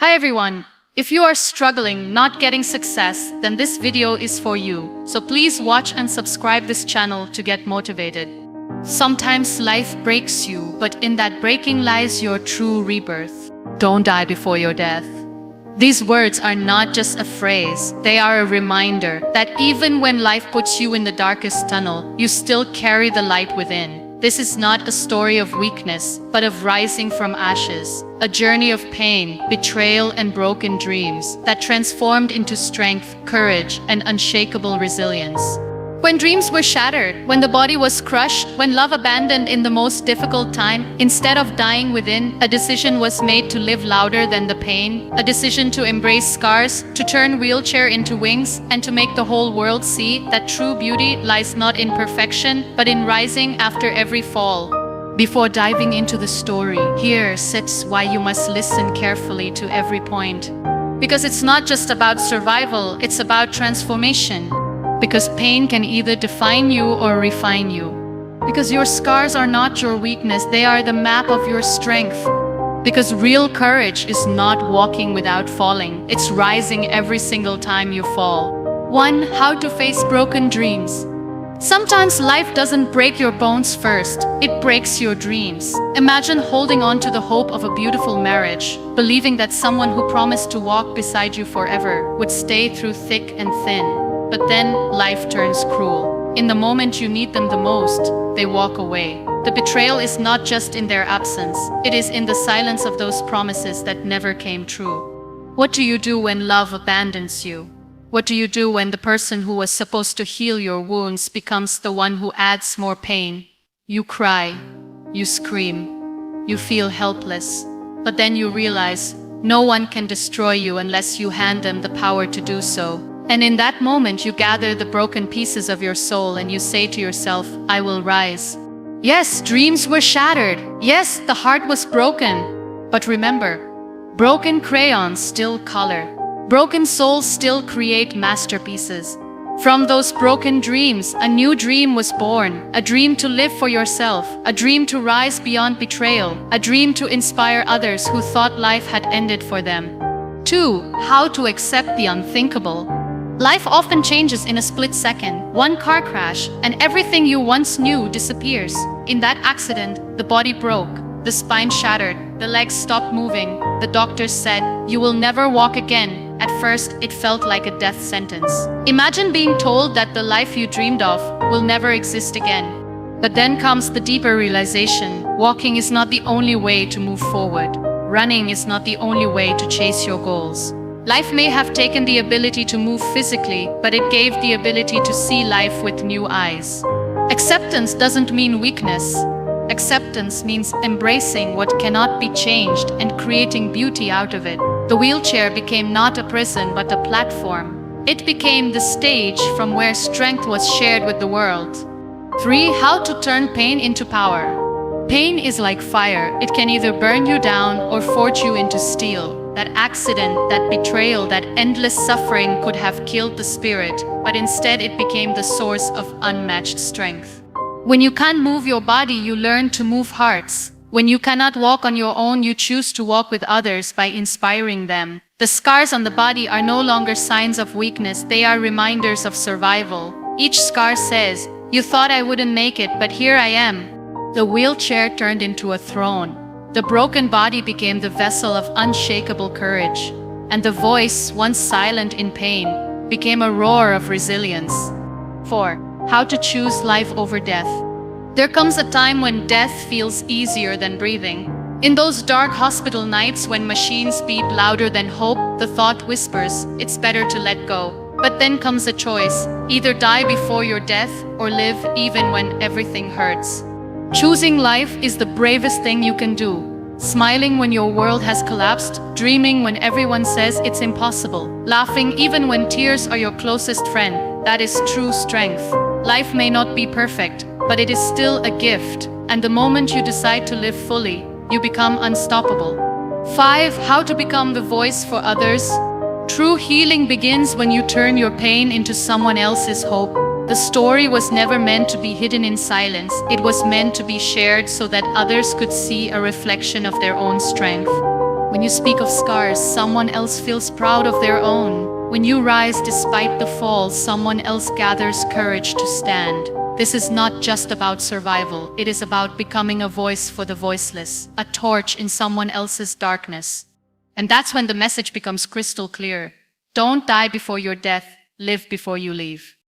Hi everyone! If you are struggling not getting success, then this video is for you. So please watch and subscribe this channel to get motivated. Sometimes life breaks you, but in that breaking lies your true rebirth. Don't die before your death. These words are not just a phrase, they are a reminder that even when life puts you in the darkest tunnel, you still carry the light within. This is not a story of weakness, but of rising from ashes, a journey of pain, betrayal, and broken dreams that transformed into strength, courage, and unshakable resilience. When dreams were shattered, when the body was crushed, when love abandoned in the most difficult time, instead of dying within, a decision was made to live louder than the pain, a decision to embrace scars, to turn wheelchair into wings, and to make the whole world see that true beauty lies not in perfection, but in rising after every fall. Before diving into the story, here sits why you must listen carefully to every point. Because it's not just about survival, it's about transformation. Because pain can either define you or refine you. Because your scars are not your weakness, they are the map of your strength. Because real courage is not walking without falling, it's rising every single time you fall. 1. How to face broken dreams. Sometimes life doesn't break your bones first, it breaks your dreams. Imagine holding on to the hope of a beautiful marriage, believing that someone who promised to walk beside you forever would stay through thick and thin. But then life turns cruel. In the moment you need them the most, they walk away. The betrayal is not just in their absence, it is in the silence of those promises that never came true. What do you do when love abandons you? What do you do when the person who was supposed to heal your wounds becomes the one who adds more pain? You cry, you scream, you feel helpless. But then you realize no one can destroy you unless you hand them the power to do so. And in that moment you gather the broken pieces of your soul and you say to yourself, I will rise. Yes, dreams were shattered. Yes, the heart was broken. But remember, broken crayons still color. Broken souls still create masterpieces. From those broken dreams, a new dream was born. A dream to live for yourself. A dream to rise beyond betrayal. A dream to inspire others who thought life had ended for them. 2. How to accept the unthinkable. Life often changes in a split second. One car crash, and everything you once knew disappears. In that accident, the body broke, the spine shattered, the legs stopped moving. The doctors said, you will never walk again. At first, it felt like a death sentence. Imagine being told that the life you dreamed of will never exist again. But then comes the deeper realization. Walking is not the only way to move forward. Running is not the only way to chase your goals. Life may have taken the ability to move physically, but it gave the ability to see life with new eyes. Acceptance doesn't mean weakness. Acceptance means embracing what cannot be changed and creating beauty out of it. The wheelchair became not a prison but a platform. It became the stage from where strength was shared with the world. 3. How to turn pain into power. Pain is like fire. It can either burn you down or forge you into steel. That accident, that betrayal, that endless suffering could have killed the spirit, but instead it became the source of unmatched strength. When you can't move your body, you learn to move hearts. When you cannot walk on your own, you choose to walk with others by inspiring them. The scars on the body are no longer signs of weakness, they are reminders of survival. Each scar says, you thought I wouldn't make it, but here I am. The wheelchair turned into a throne. The broken body became the vessel of unshakable courage, and the voice, once silent in pain, became a roar of resilience. 4. How to choose life over death. There comes a time when death feels easier than breathing. In those dark hospital nights when machines beat louder than hope, the thought whispers, it's better to let go. But then comes a choice, either die before your death or live even when everything hurts. Choosing life is the bravest thing you can do. Smiling when your world has collapsed, dreaming when everyone says it's impossible, laughing even when tears are your closest friend, that is true strength. Life may not be perfect, but it is still a gift, and the moment you decide to live fully, you become unstoppable. 5. How to become the voice for others. True healing begins when you turn your pain into someone else's hope. The story was never meant to be hidden in silence. It was meant to be shared so that others could see a reflection of their own strength. When you speak of scars, someone else feels proud of their own. When you rise despite the fall, someone else gathers courage to stand. This is not just about survival, it is about becoming a voice for the voiceless, a torch in someone else's darkness. And that's when the message becomes crystal clear. Don't die before your death, live before you leave.